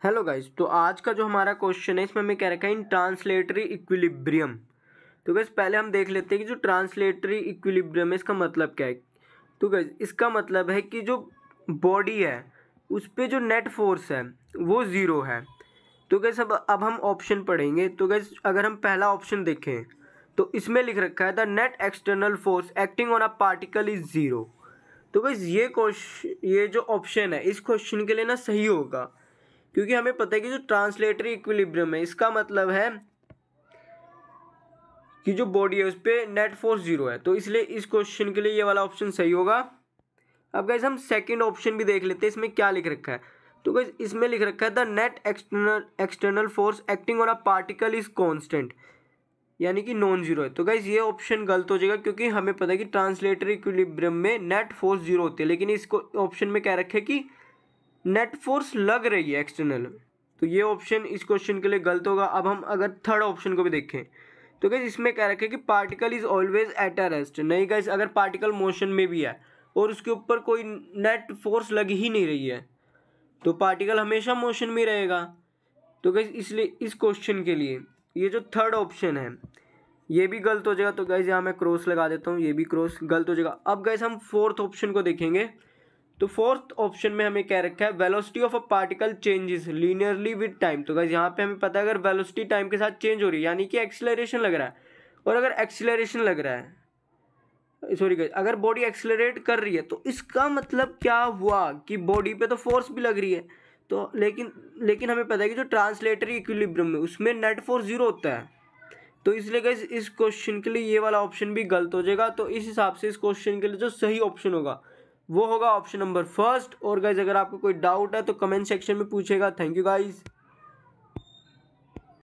Hello guys, तो आज का जो हमारा क्वेश्चन है इसमें हमें कह रखा है इन ट्रांसलेटरी इक्विलिब्रियम। तो गाइस पहले हम देख लेते हैं कि जो ट्रांसलेटरी इक्विलिब्रियम है इसका मतलब क्या है। तो गाइस इसका मतलब है कि जो बॉडी है उस पर जो नेट फोर्स है वो ज़ीरो है। तो गाइस अब हम ऑप्शन पढ़ेंगे। तो गाइस अगर हम पहला ऑप्शन देखें तो इसमें लिख रखा है the net external force acting on a particle is zero. तो गाइस ये जो ऑप्शन है इस क्वेश्चन के लिए ना सही होगा, क्योंकि हमें पता है कि जो ट्रांसलेटरी इक्विलिब्रियम है इसका मतलब है कि जो बॉडी है उस पर नेट फोर्स जीरो है, तो इसलिए इस क्वेश्चन के लिए ये वाला ऑप्शन सही होगा। अब गाइस हम सेकंड ऑप्शन भी देख लेते हैं, इसमें क्या लिख रखा है। तो गाइस इसमें लिख रखा है the net external force acting on a particle is constant, यानी कि नॉन जीरो है। तो गाइस ये ऑप्शन गलत हो जाएगा, क्योंकि हमें पता है कि ट्रांसलेटरी इक्विलिब्रियम में नेट फोर्स जीरो होती है, लेकिन इसको ऑप्शन में क्या रखे कि नेट फोर्स लग रही है एक्सटर्नल। तो ये ऑप्शन इस क्वेश्चन के लिए गलत होगा। अब हम अगर थर्ड ऑप्शन को भी देखें तो गाइस इसमें क्या रखे कि particle is always at a rest. नहीं गाइस, अगर पार्टिकल मोशन में भी है और उसके ऊपर कोई नेट फोर्स लग ही नहीं रही है तो पार्टिकल हमेशा मोशन में रहेगा। तो गाइस इसलिए इस क्वेश्चन के लिए ये जो थर्ड ऑप्शन है ये भी गलत हो जाएगा। तो गाइस यहाँ मैं क्रॉस लगा देता हूँ, ये भी क्रॉस गलत हो जाएगा। अब गाइस हम फोर्थ ऑप्शन को देखेंगे। तो फोर्थ ऑप्शन में हमें क्या रखा है velocity of a particle changes linearly with time. तो गाइस यहाँ पे हमें पता है अगर वेलोसिटी टाइम के साथ चेंज हो रही है यानी कि एक्सीलरेशन लग रहा है, और अगर एक्सीलरेशन लग रहा है सॉरी गाइस अगर बॉडी एक्सीलरेट कर रही है तो इसका मतलब क्या हुआ कि बॉडी पे तो फोर्स भी लग रही है। तो लेकिन हमें पता है कि जो ट्रांसलेटरी इक्विलिब्रियम है उसमें नेट फोर्स जीरो होता है। तो इसलिए गाइस इस क्वेश्चन के लिए ये वाला ऑप्शन भी गलत हो जाएगा। तो इस हिसाब से इस क्वेश्चन के लिए जो सही ऑप्शन होगा वो होगा ऑप्शन नंबर फर्स्ट। और गाइस अगर आपको कोई डाउट है तो कमेंट सेक्शन में पूछेगा। Thank you guys.